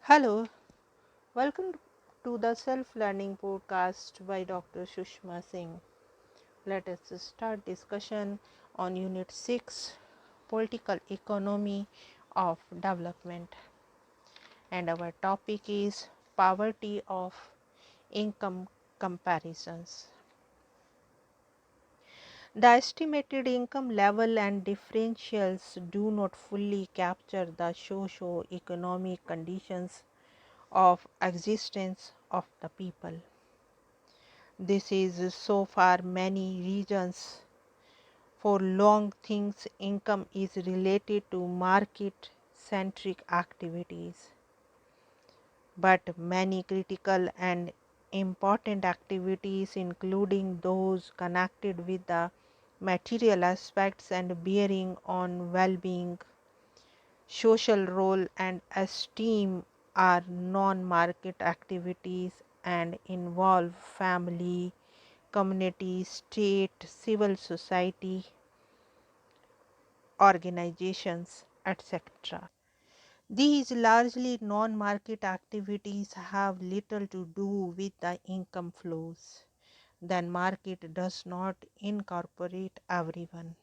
Hello, welcome to the Self Learning Podcast by Dr. Sushma Singh. Let us start discussion on Unit 6 Political Economy of Development. And our topic is Poverty of Income Comparisons. The estimated income level and differentials do not fully capture the socio-economic conditions of existence of the people. This is so far many regions. For long things, income is related to market centric activities. But many critical and important activities, including those connected with the material aspects and bearing on well being, social role, and esteem, are non market activities and involve family, community, state, civil society, organizations, etc. These largely non market activities have little to do with the income flows. The market does not incorporate everyone,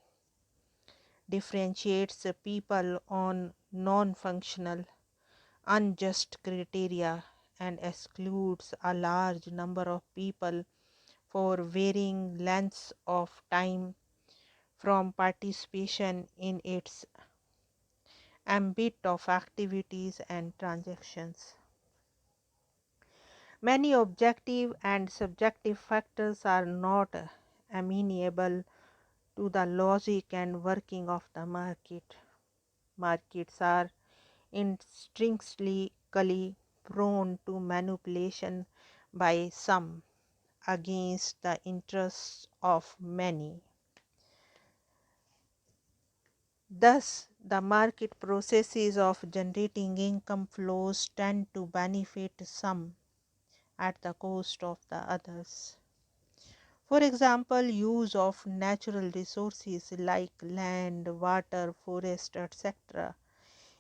differentiates people on non functional, unjust criteria, and excludes a large number of people for varying lengths of time from participation in its ambit of activities and transactions. Many objective and subjective factors are not amenable to the logic and working of the market. Markets are intrinsically prone to manipulation by some against the interests of many. Thus, the market processes of generating income flows tend to benefit some at the cost of the others. For example, use of natural resources like land, water, forest, etc.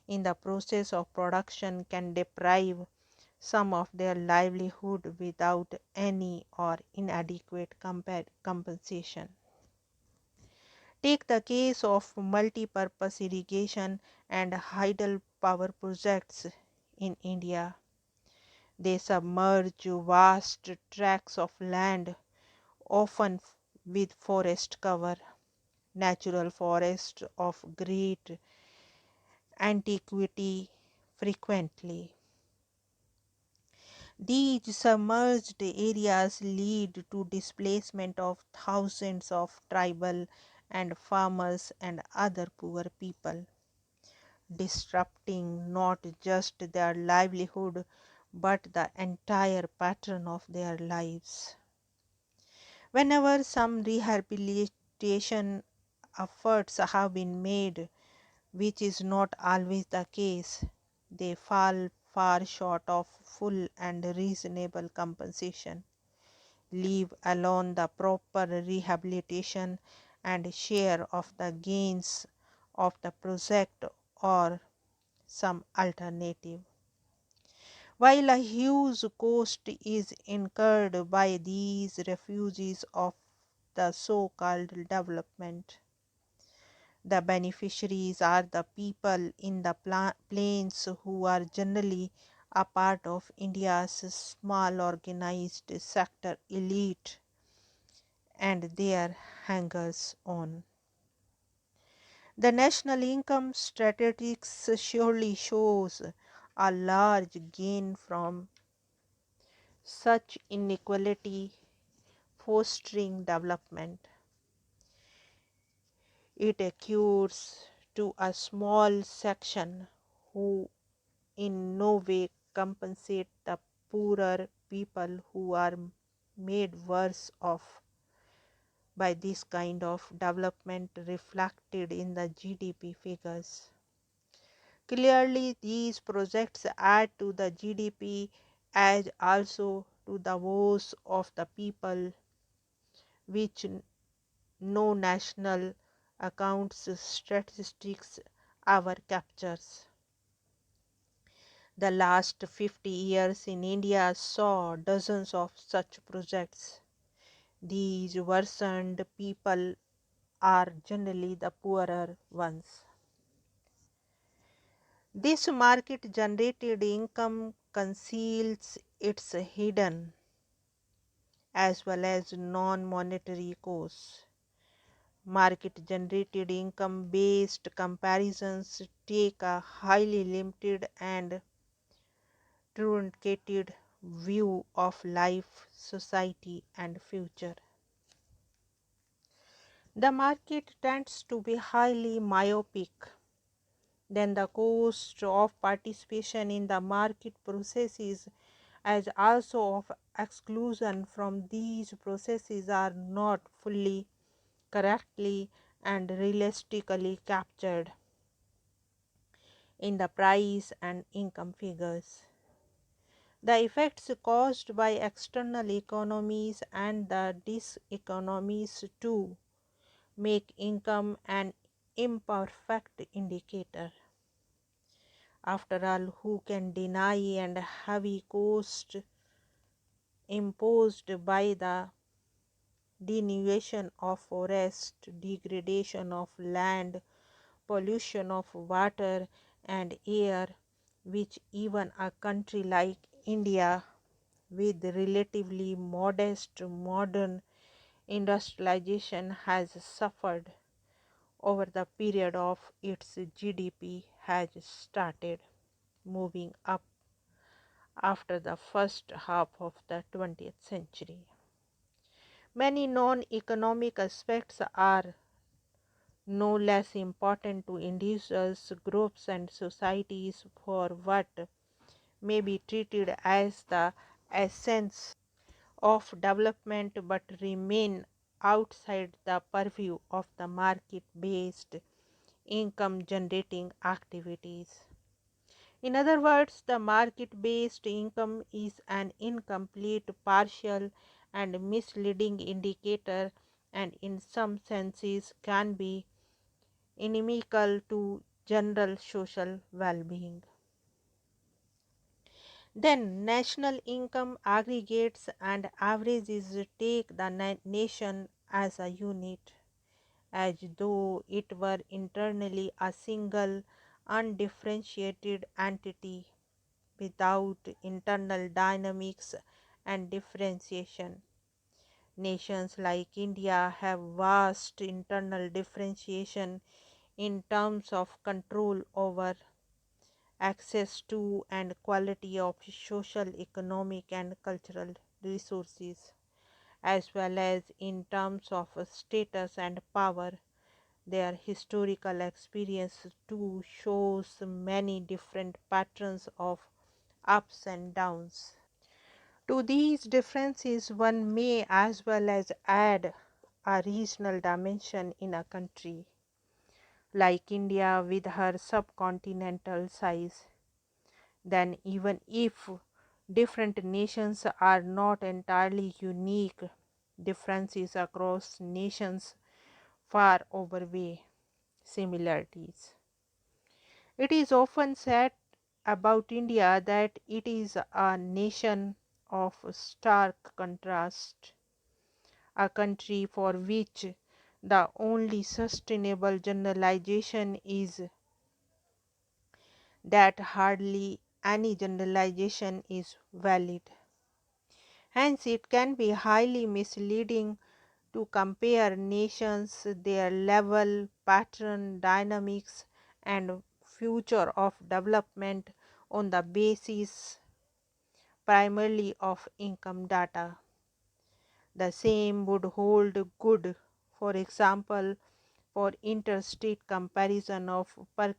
in the process of production can deprive some of their livelihood without any or inadequate compensation. Take the case of multi-purpose irrigation and hydel power projects in India. They submerge vast tracts of land, often with forest cover, natural forests of great antiquity frequently. These submerged areas lead to displacement of thousands of tribal and farmers and other poor people, disrupting not just their livelihood but the entire pattern of their lives. Whenever some rehabilitation efforts have been made, which is not always the case, they fall far short of full and reasonable compensation, leave alone the proper rehabilitation and share of the gains of the project or some alternative. While a huge cost is incurred by these refugees of the so-called development, the beneficiaries are the people in the plains who are generally a part of India's small organized sector elite and their hangers on. The national income statistics surely shows a large gain from such inequality fostering development. It accrues to a small section who in no way compensate the poorer people who are made worse off by this kind of development reflected in the GDP figures. Clearly, these projects add to the GDP as also to the woes of the people, which no national accounts statistics ever captures. The last 50 years in India saw dozens of such projects. These worsened people are generally the poorer ones. This market generated income conceals its hidden as well as non monetary costs. Market generated income based comparisons take a highly limited and truncated view of life, society, and future. The market tends to be highly myopic. Then the cost of participation in the market processes as also of exclusion from these processes are not fully, correctly, and realistically captured in the price and income figures. The effects caused by external economies and the diseconomies too make income an imperfect indicator. After all, who can deny and heavy cost imposed by the denudation of forest, degradation of land, pollution of water and air, which even a country like India with relatively modest modern industrialization has suffered over the period of its GDP has started moving up after the first half of the 20th century. Many non economic aspects are no less important to individuals, groups, and societies for what may be treated as the essence of development but remain outside the purview of the market based income generating activities. In other words, the market based income is an incomplete, partial, and misleading indicator, and in some senses can be inimical to general social well being. Then, national income aggregates and averages take the nation as a unit, as though it were internally a single, undifferentiated entity without internal dynamics and differentiation. Nations like India have vast internal differentiation in terms of control over, access to, and quality of social, economic, and cultural resources, as well as in terms of status and power. Their historical experience too shows many different patterns of ups and downs. To these differences, one may as well as add a regional dimension in a country like India with her subcontinental size. Then, even if different nations are not entirely unique, differences across nations far outweigh similarities. It is often said about India that it is a nation of stark contrast, a country for which the only sustainable generalization is that hardly any generalization is valid. Hence, it can be highly misleading to compare nations, their level, pattern, dynamics, and future of development on the basis primarily of income data. The same would hold good, for example, for interstate comparison of per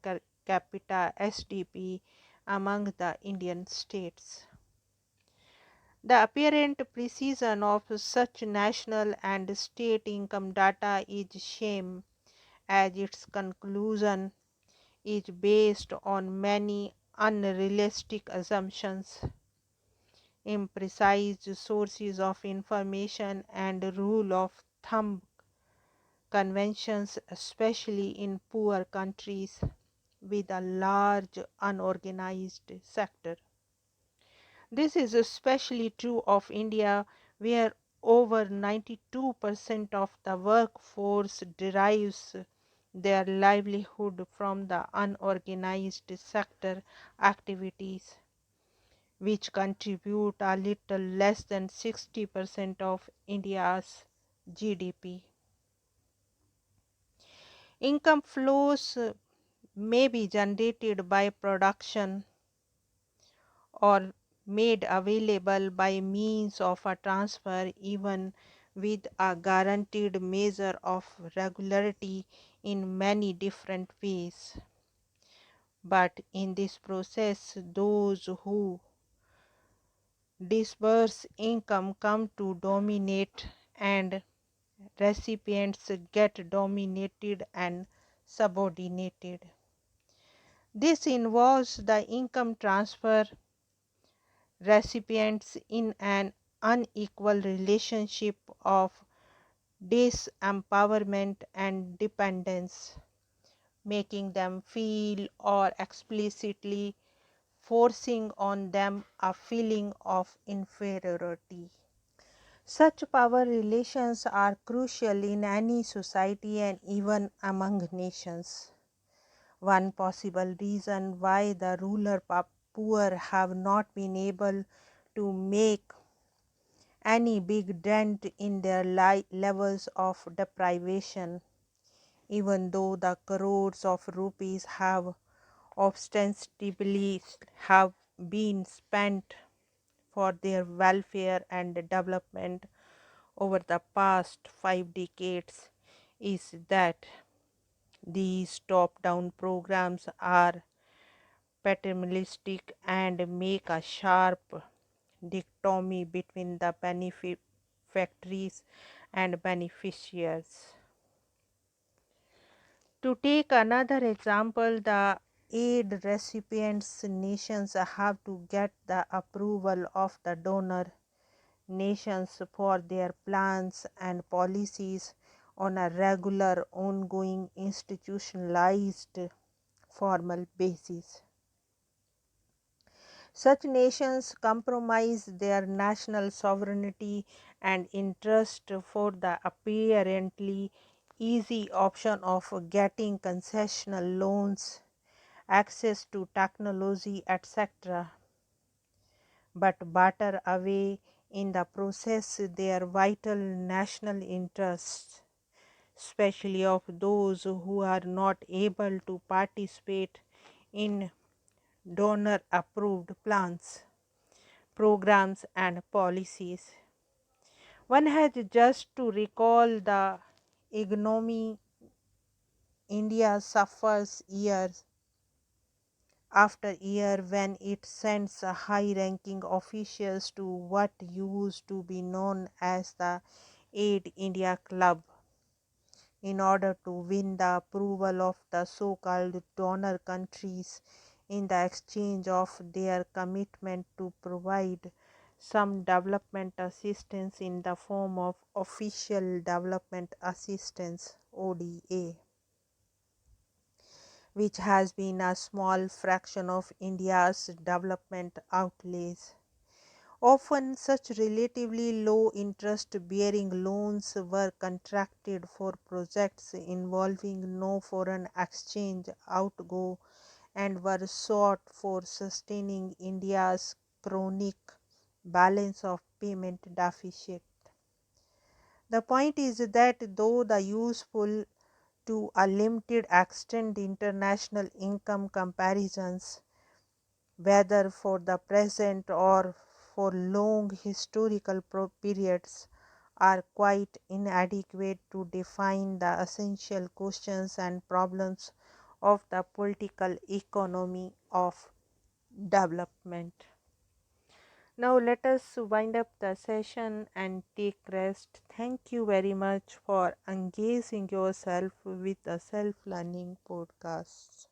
capita SDP among the Indian states. The apparent precision of such national and state income data is shame, as its conclusion is based on many unrealistic assumptions, imprecise sources of information, and rule of thumb conventions, especially in poor countries with a large unorganized sector. This is especially true of India, where over 92% of the workforce derives their livelihood from the unorganized sector activities, which contribute a little less than 60% of India's GDP. Income flows may be generated by production or made available by means of a transfer, even with a guaranteed measure of regularity in many different ways. But in this process, those who disperse income come to dominate, and recipients get dominated and subordinated. This involves the income transfer recipients in an unequal relationship of disempowerment and dependence, making them feel or explicitly forcing on them a feeling of inferiority. Such power relations are crucial in any society and even among nations. One possible reason why the ruler poor have not been able to make any big dent in their levels of deprivation, even though the crores of rupees have ostensibly have been spent for their welfare and development over the past 5 decades, is that these top-down programs are paternalistic and make a sharp dichotomy between the benefactors and beneficiaries. To take another example, the aid recipients nations have to get the approval of the donor nations for their plans and policies on a regular, ongoing, institutionalized, formal basis. Such nations compromise their national sovereignty and interest for the apparently easy option of getting concessional loans, access to technology, etc., but batter away in the process their vital national interests, especially of those who are not able to participate in donor approved plans, programs, and policies. One has just to recall the ignominy India suffers year after year when it sends high ranking officials to what used to be known as the Aid India Club in order to win the approval of the so-called donor countries in the exchange of their commitment to provide some development assistance in the form of official development assistance ODA, which has been a small fraction of India's development outlays. Often such relatively low interest bearing loans were contracted for projects involving no foreign exchange outgo and were sought for sustaining India's chronic balance of payment deficit. The point is that though the useful to a limited extent international income comparisons, whether for the present or for long historical periods, are quite inadequate to define the essential questions and problems of the political economy of development. Now let us wind up the session and take rest. Thank you very much for engaging yourself with the self-learning podcasts.